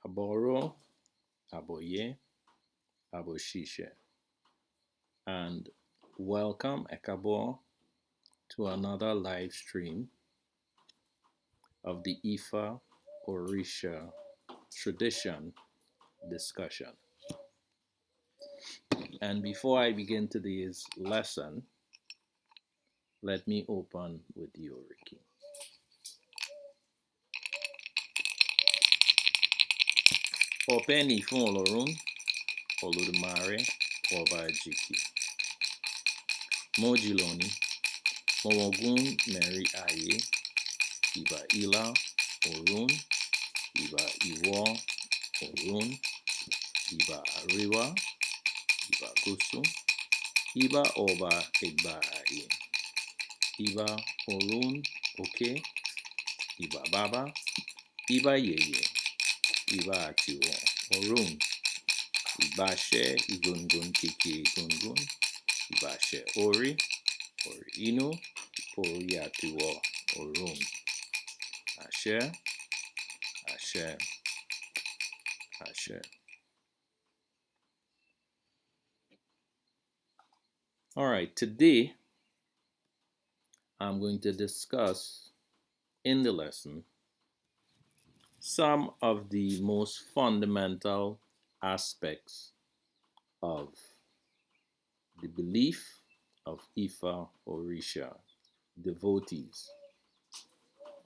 Aboro, Aboye, Aboshishe, and welcome Ekabo to another live stream of the Ifá-Orisha tradition discussion. And before I begin today's lesson, let me open with the Oriki. Openi fún Orun, Olodumare, Ọba Jiki. Mojiloni, Mowogun Mary Aiye, Iba Ila, Orun, Iba Iwo, Orun, Iba Ariwa, Iba Gusu, Iba Oba Egba Aiye, Iba Orun Oke, Iba Baba, Iba Yeye, Iba Atiwo, Orun, Iba She, Egungun Kiki Egungun, Iba She Ori, Ori Inu, Ipori Atiwo, Orun. Ashe, Ashe, Ashe. All right, today I'm going to discuss in the lesson some of the most fundamental aspects of the belief of Ifá-Orisha devotees.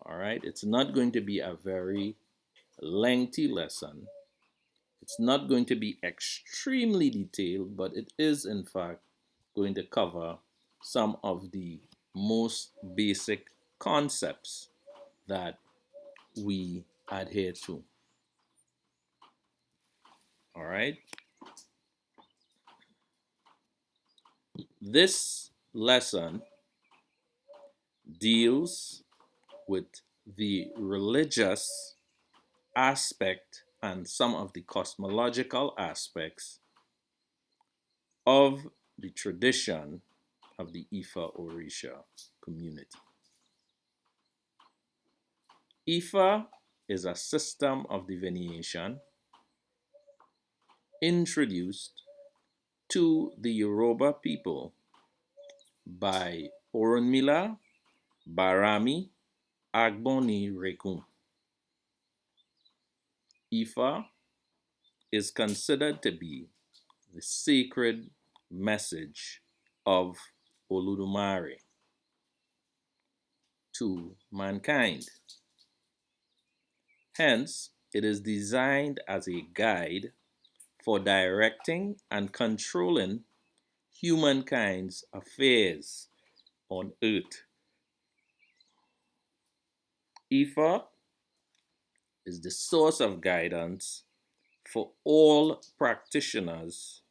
All right, it's not going to be a very lengthy lesson. It's not going to be extremely detailed, but it is in fact going to cover some of the most basic concepts that we adhere to. All right. This lesson deals with the religious aspect and some of the cosmological aspects of the tradition of the Ifá-Orisha community. Ifá is a system of divination introduced to the Yoruba people by Orunmila Barami Agboni Rekun. Ifá is considered to be the sacred message of Olodumare to mankind. Hence, it is designed as a guide for directing and controlling humankind's affairs on earth. Ifá is the source of guidance for all practitioners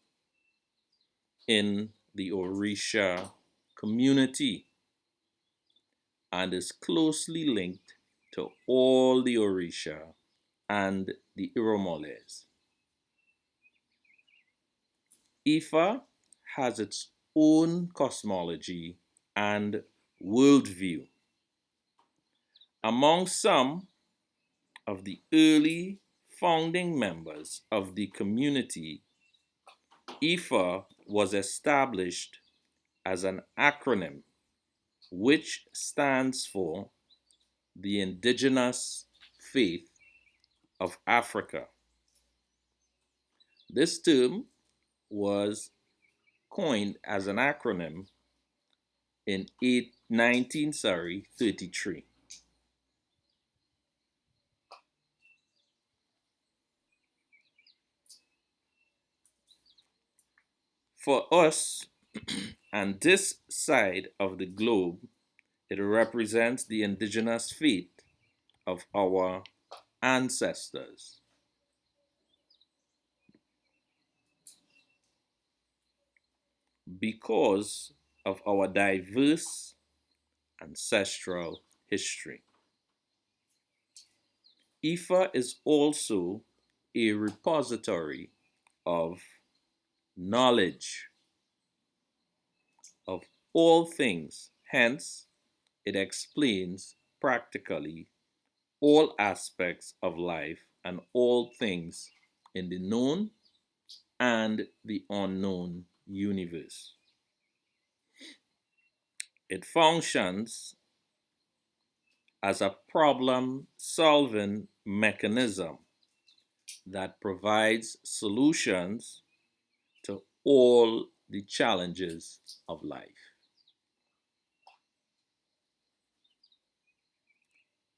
in the Orisha community and is closely linked to all the Orisha and the Iromoles. Ifá has its own cosmology and worldview. Among some of the early founding members of the community, Ifá was established as an acronym which stands for the Indigenous Faith of Africa. This term was coined as an acronym in 1933. For us, and this side of the globe, it represents the indigenous faith of our ancestors. Because of our diverse ancestral history. Ifá is also a repository of knowledge of all things. Hence, it explains practically all aspects of life and all things in the known and the unknown universe. It functions as a problem-solving mechanism that provides solutions to all the challenges of life.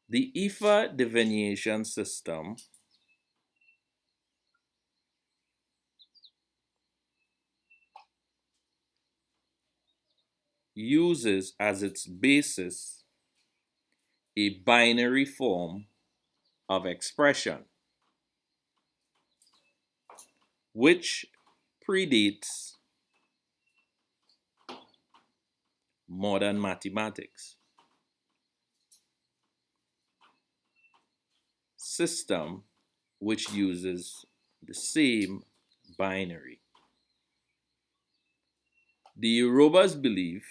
The Ifá divination system uses as its basis a binary form of expression, which predates modern mathematics. System which uses the same binary. The Yorubas believe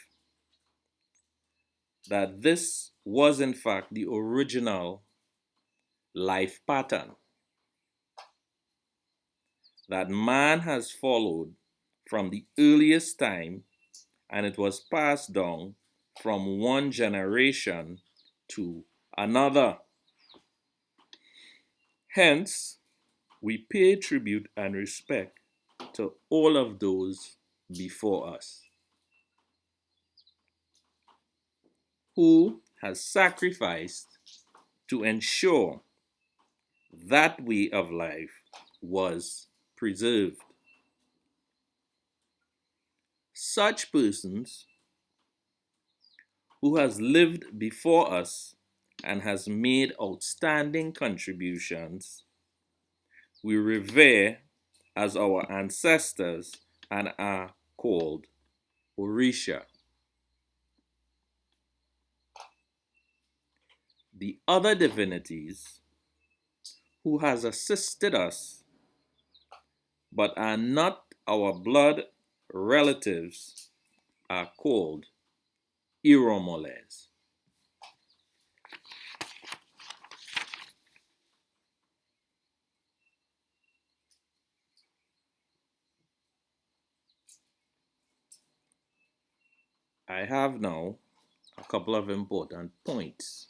that this was in fact the original life pattern that man has followed from the earliest time, and it was passed down from one generation to another. Hence, we pay tribute and respect to all of those before us who has sacrificed to ensure that way of life was preserved. Such persons who has lived before us and has made outstanding contributions, we revere as our ancestors and are called Orisha. The other divinities who has assisted us but are not our blood relatives are called Iromoles. I have now a couple of important points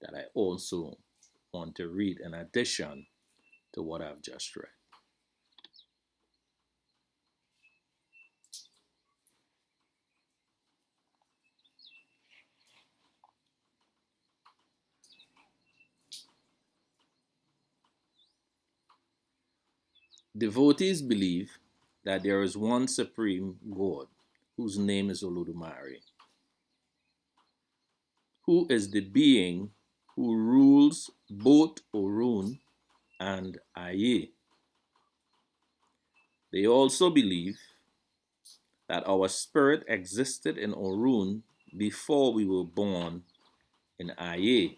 that I also want to read in addition to what I've just read. Devotees believe that there is one supreme God whose name is Olodumare, who is the being who rules both Orun and Aiye. They also believe that our spirit existed in Orun before we were born in Aiye.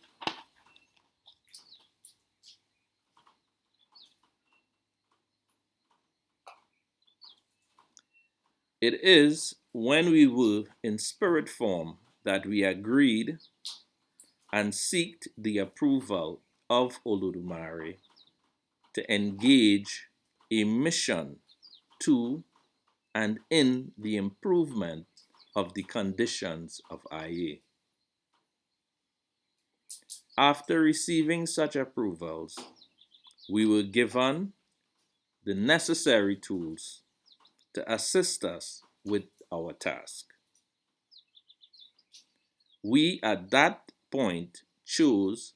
It is when we were in spirit form that we agreed and seeked the approval of Olodumare to engage a mission to and in the improvement of the conditions of Aiye. After receiving such approvals, we were given the necessary tools to assist us with our task. We at that point chose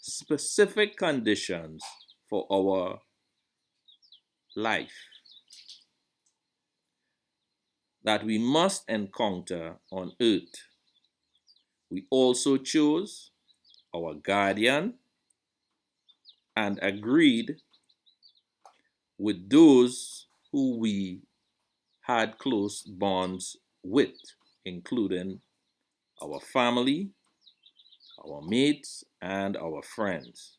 specific conditions for our life that we must encounter on earth. We also chose our guardian and agreed with those who we had close bonds with, including our family, our mates, and our friends,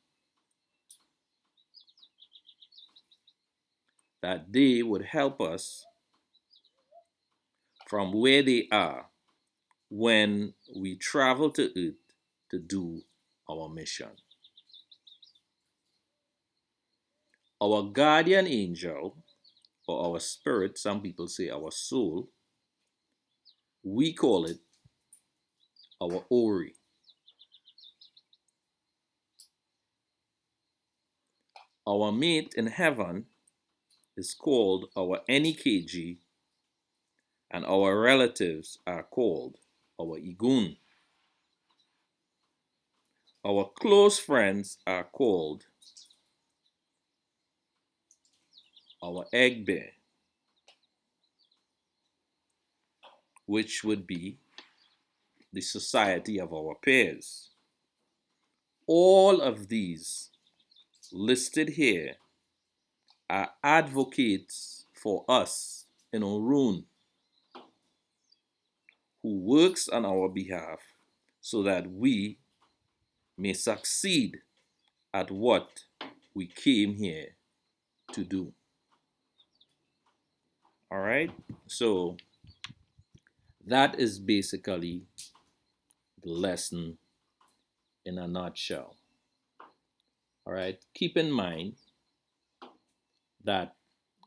that they would help us from where they are when we travel to earth to do our mission. Our guardian angel, or our spirit, some people say our soul, we call it our Ori. Our mate in heaven is called our Nikg, and our relatives are called our Egungun. Our close friends are called our Egbe, which would be the society of our peers. All of these listed here are advocates for us in Orun, who works on our behalf so that we may succeed at what we came here to do. All right, so that is basically the lesson in a nutshell. All right, keep in mind that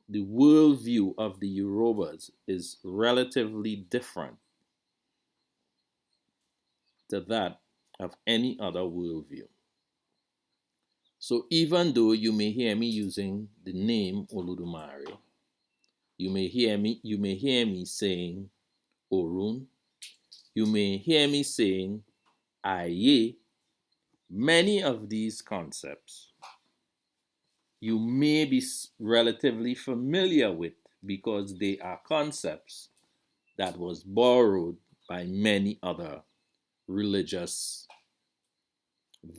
the worldview of the Yorubas is relatively different to that of any other worldview. So even though you may hear me using the name Olodumare, you may hear me saying Orun, you may hear me saying Aiye. Many of these concepts you may be relatively familiar with because they are concepts that was borrowed by many other religious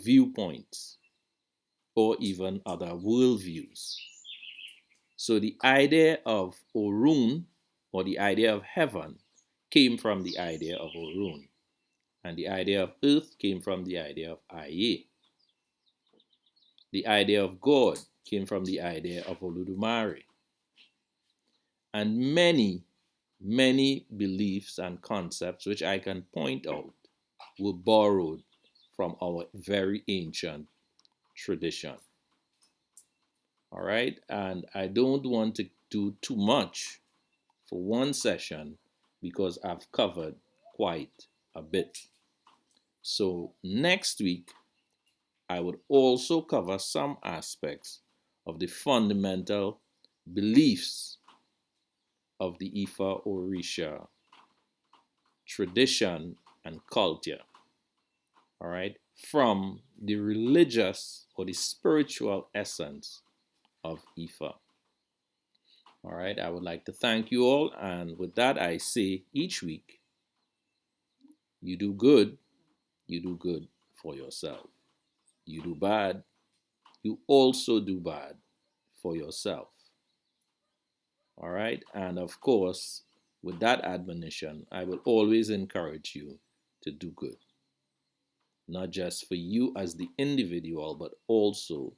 viewpoints or even other worldviews. So the idea of Orun, or the idea of heaven, came from the idea of Orun. And the idea of earth came from the idea of Aiye. The idea of God came from the idea of Olodumare. And many beliefs and concepts which I can point out were borrowed from our very ancient tradition. All right, and I don't want to do too much for one session because I've covered quite a bit. So next week, I would also cover some aspects of the fundamental beliefs of the Ifá-Orisha tradition and culture, all right, from the religious or the spiritual essence of Ifá. All right, I would like to thank you all, and with that, I say each week, you do good for yourself. You do bad, you also do bad for yourself. All right, and of course, with that admonition, I will always encourage you to do good, not just for you as the individual, but also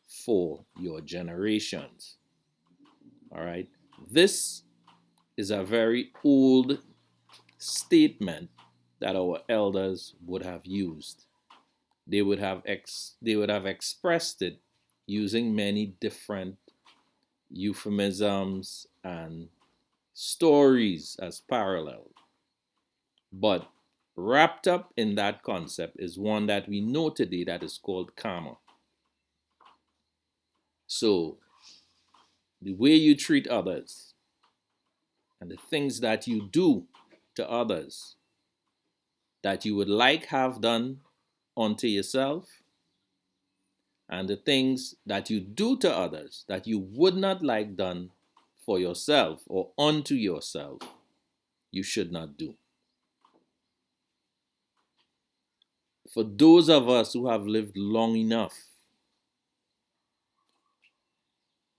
for your generations. All right, this is a very old statement that our elders would have used. They would have expressed it using many different euphemisms and stories as parallel. But wrapped up in that concept is one that we know today that is called karma. So the way you treat others and the things that you do to others that you would like have done unto yourself, and the things that you do to others that you would not like done for yourself or unto yourself, you should not do. For those of us who have lived long enough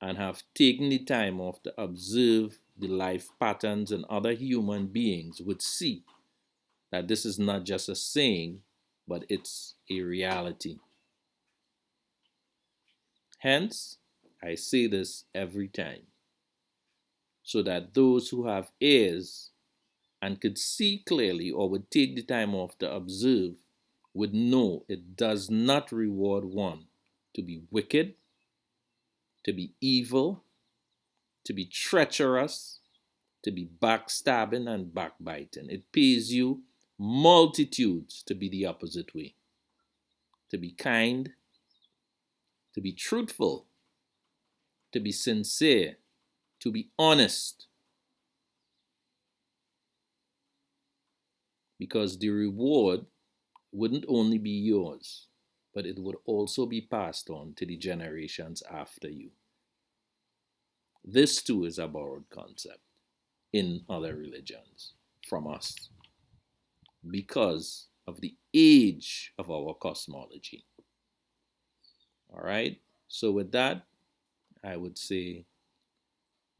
and have taken the time off to observe the life patterns in other human beings would see that this is not just a saying, but it's a reality. Hence, I say this every time, so that those who have ears and could see clearly or would take the time off to observe would know it does not reward one to be wicked, to be evil, to be treacherous, to be backstabbing and backbiting. It pays you multitudes to be the opposite way, to be kind, to be truthful, to be sincere, to be honest. Because the reward wouldn't only be yours, but it would also be passed on to the generations after you. This too is a borrowed concept in other religions from us because of the age of our cosmology. All right, so with that, I would say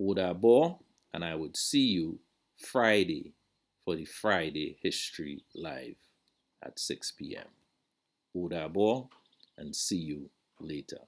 Odabo, and I would see you Friday for the Friday History Live at 6 p.m. Odabo, and see you later.